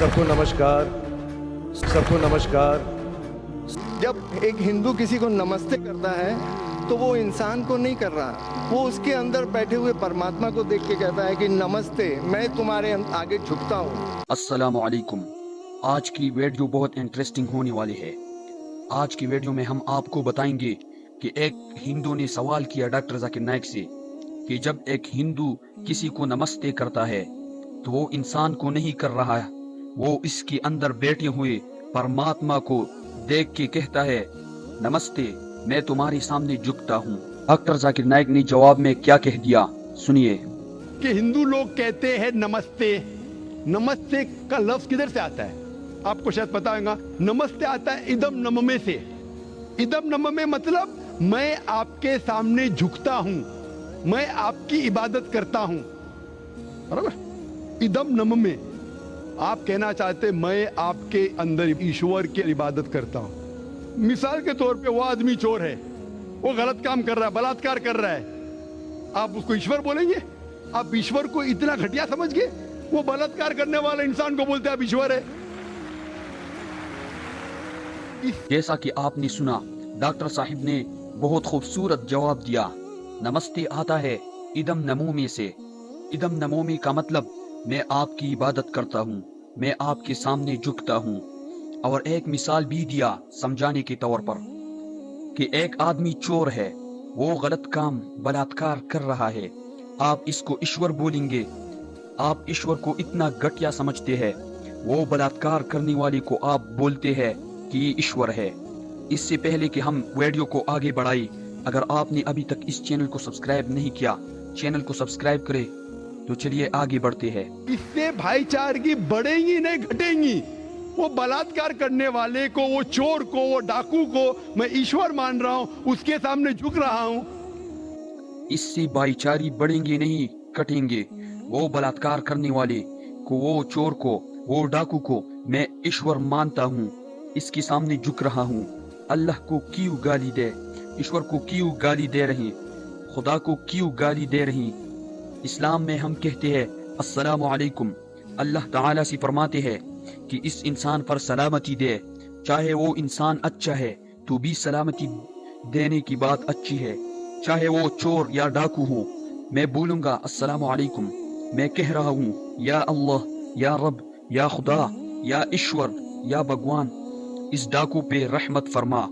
सबको नमस्कार, सबको नमस्कार। जब एक हिंदू किसी को नमस्ते करता है तो वो इंसान को नहीं कर रहा, वो उसके अंदर बैठे हुए परमात्मा को देख के कहता है कि नमस्ते, मैं तुम्हारे आगे झुकता हूँ। अस्सलाम वालेकुम। आज की वीडियो बहुत इंटरेस्टिंग होने वाली है। आज की वीडियो में हम आपको बताएंगे कि एक हिंदू ने सवाल किया डॉक्टर जाकिर नाइक से कि जब एक हिंदू किसी को नमस्ते करता है तो वो इंसान को नहीं कर रहा है, वो इसके अंदर बैठे हुए परमात्मा को देख के कहता है नमस्ते, मैं तुम्हारे सामने झुकता हूँ। डॉक्टर जाकिर नाइक ने जवाब में क्या कह दिया, सुनिए। कि हिंदू लोग कहते हैं नमस्ते। नमस्ते का लफ्ज किधर से आता है आपको शायद पता होगा। नमस्ते आता है इदम नममे से। इदम नममे मतलब मैं आपके सामने झुकता हूं, मैं आपकी इबादत करता हूं, बराबर। इदम नममे आप कहना चाहते मैं आपके अंदर ईश्वर की इबादत करता हूं। मिसाल के तौर पे वो आदमी चोर है, वो गलत काम कर रहा है, बलात्कार कर रहा है, आप उसको ईश्वर बोलेंगे? आप ईश्वर को इतना घटिया समझ गए? वो बलात्कार करने वाले इंसान को बोलते हैं आप ईश्वर है। जैसा कि आपने सुना, डॉक्टर साहिब ने बहुत खूबसूरत जवाब दिया। नमस्ते आता है इदम नमूमे से। इदम नमूमे का मतलब मैं आपकी इबादत करता हूँ, मैं आपके सामने झुकता हूँ। और एक मिसाल भी दिया समझाने के तौर पर कि एक आदमी चोर है, वो गलत काम बलात्कार कर रहा है, आप इसको ईश्वर बोलेंगे? आप ईश्वर को इतना घटिया समझते हैं, वो बलात्कार करने वाले को आप बोलते हैं कि ये ईश्वर है। इससे पहले कि हम वीडियो को आगे बढ़ाई, अगर आपने अभी तक इस चैनल को सब्सक्राइब नहीं किया, चैनल को सब्सक्राइब करें। तो चलिए आगे बढ़ते हैं। इससे भाईचारगी बढ़ेगी नहीं घटेगी। वो बलात्कार करने वाले को, वो चोर को, वो डाकू को मैं ईश्वर मान रहा हूँ, उसके सामने झुक रहा हूँ। इससे भाईचारी बढ़ेंगे नहीं कटेंगे। वो बलात्कार करने वाले को, वो चोर को, वो डाकू को मैं ईश्वर मानता हूँ, इसके सामने झुक रहा हूँ। अल्लाह को क्यों गाली दे, ईश्वर को क्यों गाली दे रही, खुदा को क्यों गाली दे रही? इस्लाम में हम कहते हैं अस्सलामु अलैकुम। अल्लाह ताला से फरमाते हैं कि इस इंसान पर सलामती दे, चाहे वो इंसान अच्छा है तो भी सलामती देने की बात अच्छी है, चाहे वो चोर या डाकू हो। मैं बोलूंगा अस्सलामु अलैकुम, मैं कह रहा हूँ या अल्लाह, या रब, या खुदा, या ईश्वर, या भगवान, इस डाकू पे रहमत फरमा।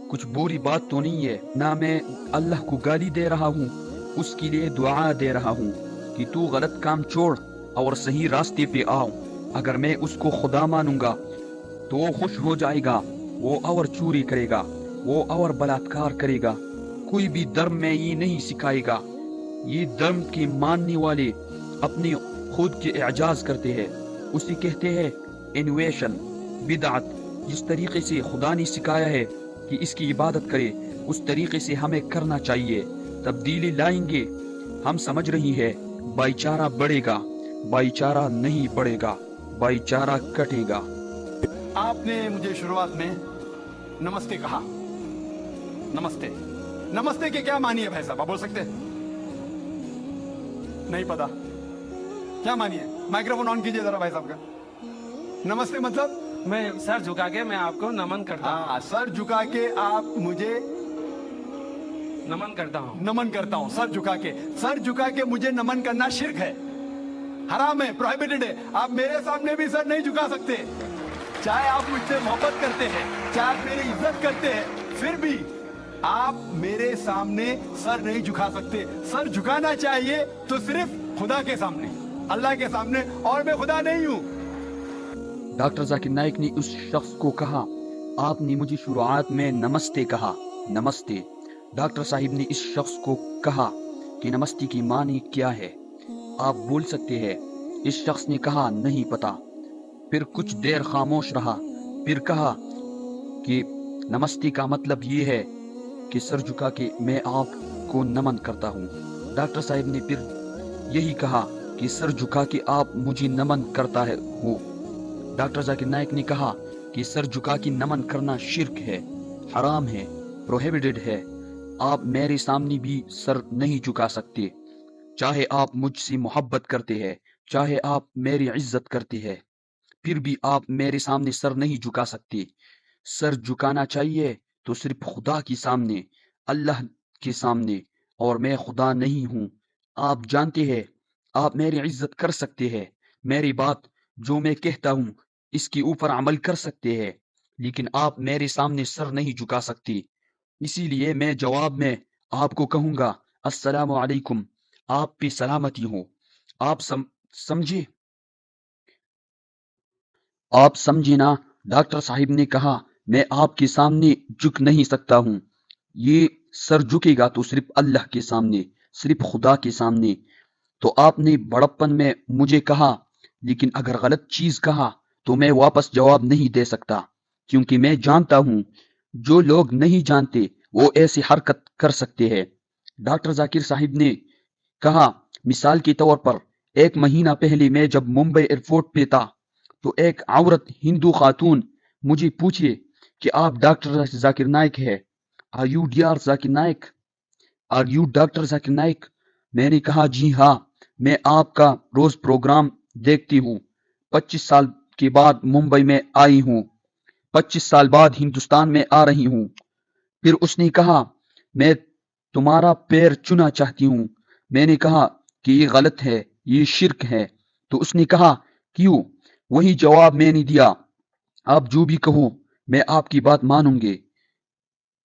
कुछ बुरी बात तो नहीं है ना, मैं अल्लाह को गाली दे रहा हूँ, उसके लिए दुआ दे रहा हूँ कि तू गलत काम छोड़ और सही रास्ते पे आओ। अगर मैं उसको खुदा मानूंगा तो वो खुश हो जाएगा, वो और चोरी करेगा, वो और बलात्कार करेगा। कोई भी धर्म में ये नहीं सिखाएगा। ये धर्म के मानने वाले अपने खुद के एजाज करते हैं, उसे कहते हैं इनोवेशन, बिदअत। जिस तरीके से खुदा ने सिखाया है कि इसकी इबादत करे, उस तरीके से हमें करना चाहिए। तब्दीली लाएंगे। हम समझ रही है भाईचारा बढ़ेगा, भाईचारा नहीं बढ़ेगा, भाईचारा कटेगा। आपने मुझे शुरुआत में नमस्ते कहा। नमस्ते, नमस्ते के क्या मानिए भाई साहब, आप बोल सकते हैं? नहीं पता क्या मानिए? माइक्रोफोन ऑन कीजिए जरा भाई साहब का। नमस्ते मतलब मैं सर झुका के मैं आपको नमन करता हूँ। हाँ, सर झुका के आप मुझे नमन करता हूँ। नमन करता हूँ। सर झुका के, सर झुका के मुझे नमन करना शिर्क है, हराम है, प्रोहिबिटेड है। आप मेरे सामने भी सर नहीं झुका सकते, चाहे आप मुझसे मोहब्बत करते हैं, चाहे आप मेरी इज्जत करते हैं, फिर भी आप मेरे सामने सर नहीं झुका सकते। सर झुकाना चाहिए तो सिर्फ खुदा के सामने, अल्लाह के सामने, और मैं खुदा नहीं हूँ। डॉक्टर जाकिर नाइक ने उस शख्स को कहा, आपने मुझे शुरुआत में नमस्ते कहा, नमस्ते। डॉक्टर साहिब ने इस शख्स को कहा कि नमस्ते की मानी क्या है, आप बोल सकते हैं? इस शख्स ने कहा नहीं पता। फिर कुछ देर खामोश रहा, फिर कहा कि नमस्ते का मतलब ये है कि सर झुका के मैं आपको नमन करता हूँ। डॉक्टर साहिब ने फिर यही कहा कि सर झुका के आप मुझे नमन करता है हो। डॉक्टर जाकिर नाइक ने कहा कि सर झुका के नमन करना शिर्क है, हराम है, प्रोहिबिटेड है। आप मेरे सामने भी सर नहीं झुका सकते, चाहे आप मुझसे मोहब्बत करते हैं, चाहे आप मेरी इज्जत करते हैं। फिर भी आप मेरे सामने सर नहीं झुका सकते। सर झुकाना चाहिए तो सिर्फ खुदा के सामने, अल्लाह के सामने, और मैं खुदा नहीं हूँ। आप जानते हैं, आप मेरी इज्जत कर सकते हैं, मेरी बात जो मैं कहता हूँ इसके ऊपर अमल कर सकते हैं, लेकिन आप मेरे सामने सर नहीं झुका सकते। इसीलिए मैं जवाब में आपको कहूंगा, अस्सलामु अलैकुम, आप पे सलामती हो। आप समझे? आप समझे ना? डॉक्टर साहिब ने कहा, मैं आपके सामने झुक नहीं सकता हूँ। ये सर झुकेगा तो सिर्फ अल्लाह के सामने, सिर्फ खुदा के सामने। तो आपने बड़प्पन में मुझे कहा, लेकिन अगर गलत चीज कहा तो मैं वापस जवाब नहीं दे सकता, क्योंकि मैं जानता हूँ जो लोग नहीं जानते वो ऐसी हरकत कर सकते हैं। डॉक्टर जाकिर साहिब ने कहा, मिसाल के तौर पर 1 महीना पहले मैं जब मुंबई एयरपोर्ट पे था तो एक औरत हिंदू खातून मुझे पूछे कि आप डॉक्टर जाकिर नाइक है, are you dear Zakir Naik, are you doctor Zakir Naik? मैंने कहा, जी हाँ, मैं आपका रोज प्रोग्राम देखती हूँ। 25 साल के बाद मुंबई में आई हूँ, 25 साल बाद हिंदुस्तान में आ रही हूँ। फिर उसने कहा, मैं तुम्हारा पैर चुना चाहती हूँ। मैंने कहा कि ये गलत है, ये शिर्क है। तो उसने कहा, क्यों? वही जवाब मैंने दिया, आप जो भी कहो मैं आपकी बात मानूंगी।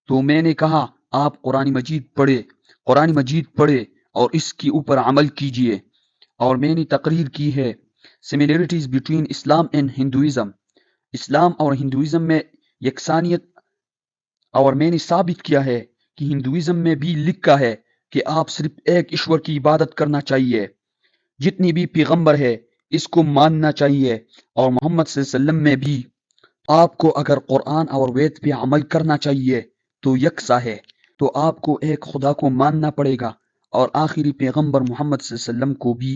तो मैंने कहा, आप कुरान मजीद पढ़े और इसके ऊपर अमल कीजिए। और मैंने तकरीर की है similarities between Islam and Hinduism, इस्लाम और हिंदुइज्म में यकसानियत। और मैंने साबित किया है कि हिंदुइज्म में भी लिखा है कि आप सिर्फ एक ईश्वर की इबादत करना चाहिए, जितनी भी पैगंबर है इसको मानना चाहिए। और मोहम्मद सल्लल्लाहु अलैहि वसल्लम में भी आपको अगर कुरान और वेद पे अमल करना चाहिए तो यकसा है, तो आपको एक खुदा को मानना पड़ेगा और आखिरी पैगंबर मोहम्मद सल्लल्लाहु अलैहि वसल्लम को भी।